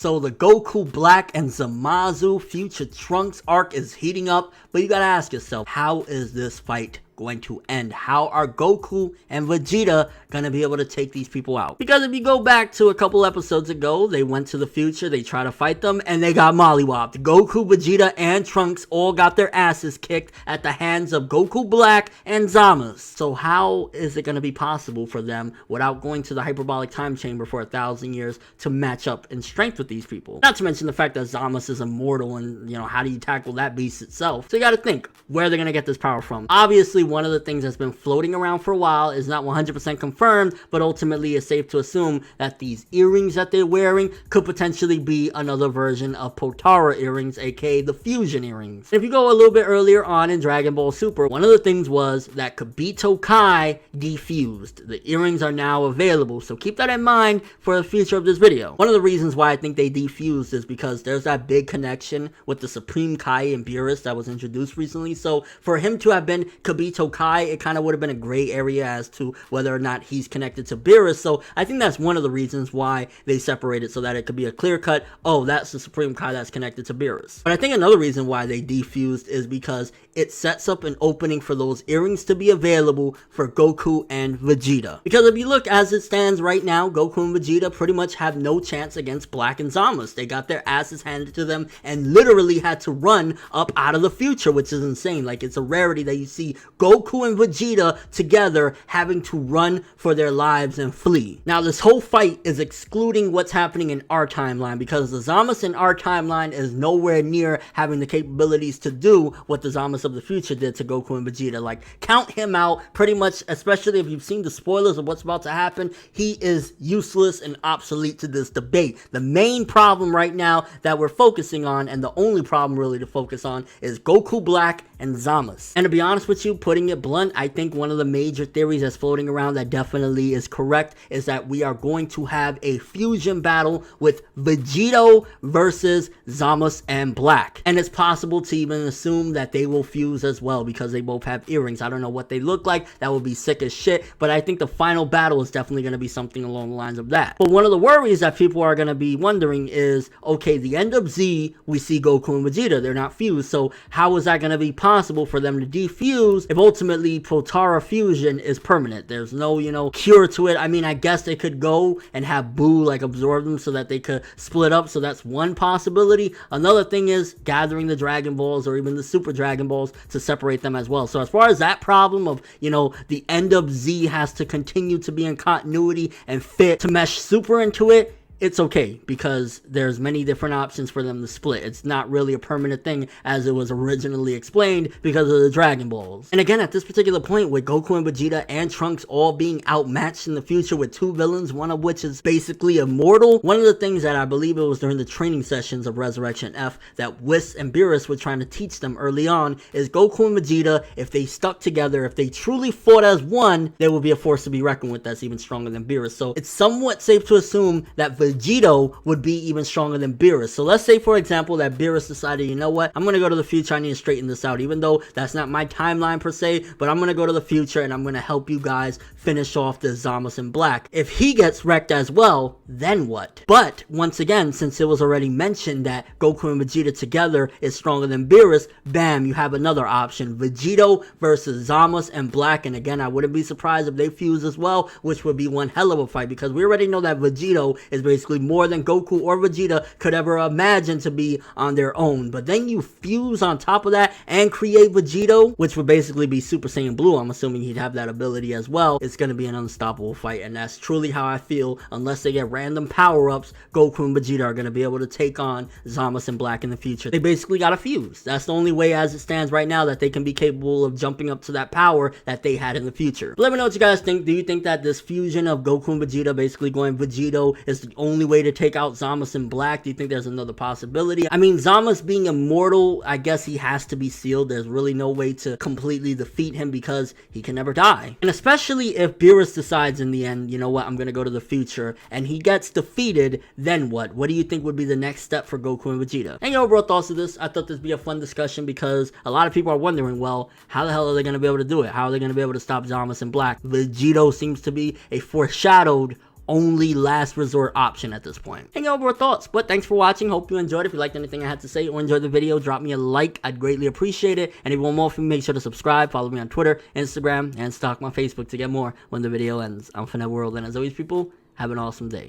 So the Goku Black and Zamasu Future Trunks arc is heating up, but you gotta ask yourself, how is this fight going to end? How are Goku and Vegeta gonna be able to take these people out? Because if you go back to a couple episodes ago, they went to the future, they tried to fight them, and they got mollywopped. Goku, Vegeta, and Trunks all got their asses kicked at the hands of Goku Black and Zamasu. So how is it gonna be possible for them, without going to the hyperbolic time chamber for 1,000 years, to match up in strength with these people? Not to mention the fact that Zamasu is immortal, and how do you tackle that beast itself? So you gotta think where they're gonna get this power from. Obviously, one of the things that's been floating around for a while, is not 100% confirmed, but ultimately it's safe to assume that these earrings that they're wearing could potentially be another version of Potara earrings, aka the fusion earrings. If you go a little bit earlier on in Dragon Ball Super, one of the things was that Kibito Kai defused. The earrings are now available, so keep that in mind for the future of this video. One of the reasons why I think they defused is because there's that big connection with the Supreme Kai and Beerus that was introduced recently, so for him to have been Kibito Kai, it kind of would have been a gray area as to whether or not he's connected to Beerus. So I think that's one of the reasons why they separated, so that it could be a clear cut, oh, that's the Supreme Kai that's connected to Beerus. But I think another reason why they defused is because it sets up an opening for those earrings to be available for Goku and Vegeta. Because if you look as it stands right now, Goku and Vegeta pretty much have no chance against Black and Zamasu. They got their asses handed to them and literally had to run up out of the future, which is insane. Like, it's a rarity that you see Goku and Vegeta together having to run for their lives and flee. Now, this whole fight is excluding what's happening in our timeline, because the Zamasu in our timeline is nowhere near having the capabilities to do what the Zamasu of the future did to Goku and Vegeta. Like, count him out pretty much, especially if you've seen the spoilers of what's about to happen. He is useless and obsolete to this debate. The main problem right now that we're focusing on, and the only problem really to focus on, is Goku Black and Zamasu. And to be honest with you, putting it blunt, I think one of the major theories that's floating around that definitely is correct is that we are going to have a fusion battle with Vegito versus Zamasu and Black. And it's possible to even assume that they will fuse as well, because they both have earrings. I don't know what they look like. That would be sick as shit, but I think the final battle is definitely going to be something along the lines of that. But one of the worries that people are going to be wondering is, okay, the end of Z, we see Goku and Vegeta, they're not fused, so how is that going to be possible for them to defuse if ultimately Potara fusion is permanent? There's no, cure to it. I mean, I guess they could go and have Buu like absorb them so that they could split up, so that's one possibility. Another thing is gathering the Dragon Balls or even the Super Dragon Balls to separate them as well. So as far as that problem of, the end of Z has to continue to be in continuity and fit to mesh Super into it, it's okay, because there's many different options for them to split. It's not really a permanent thing as it was originally explained because of the Dragon Balls. And again, at this particular point, with Goku and Vegeta and Trunks all being outmatched in the future with two villains, one of which is basically immortal, one of the things that I believe it was during the training sessions of Resurrection F that Whis and Beerus were trying to teach them early on is Goku and Vegeta, if they stuck together, if they truly fought as one, they will be a force to be reckoned with that's even stronger than Beerus. So it's somewhat safe to assume that Vegito would be even stronger than Beerus. So let's say, for example, that Beerus decided, you know what, I'm going to go to the future, I need to straighten this out, even though that's not my timeline per se, but I'm going to go to the future and I'm going to help you guys finish off the Zamasu and Black. If he gets wrecked as well, then what? But once again, since it was already mentioned that Goku and Vegeta together is stronger than Beerus, bam, you have another option, Vegito versus Zamasu and Black. And again, I wouldn't be surprised if they fuse as well, which would be one hell of a fight, because we already know that Vegito is basically more than Goku or Vegeta could ever imagine to be on their own. But then you fuse on top of that and create Vegito, which would basically be Super Saiyan Blue. I'm assuming he'd have that ability as well. It's going to be an unstoppable fight, and that's truly how I feel. Unless they get random power-ups, Goku and Vegeta are going to be able to take on Zamasu and Black in the future. They basically got to fuse. That's the only way as it stands right now that they can be capable of jumping up to that power that they had in the future. But let me know what you guys think. Do you think that this fusion of Goku and Vegeta basically going Vegito is the only way to take out Zamasu and Black? Do you think there's another possibility? I mean, Zamasu being immortal, I guess he has to be sealed. There's really no way to completely defeat him because he can never die. And especially if Beerus decides in the end, you know what, I'm gonna go to the future, and he gets defeated, then what? What do you think would be the next step for Goku and Vegeta? And your overall thoughts of this? I thought this would be a fun discussion because a lot of people are wondering, well, how the hell are they gonna be able to do it? How are they gonna be able to stop Zamasu and Black? Vegito seems to be a foreshadowed only last resort option at this point. Hang over your thoughts, but thanks for watching. Hope you enjoyed. If you liked anything I had to say or enjoyed the video, drop me a like. I'd greatly appreciate it. And if you want more from me, make sure to subscribe, follow me on Twitter, Instagram, and stalk my Facebook to get more when the video ends. I'm ForneverWorld, and as always, people, have an awesome day.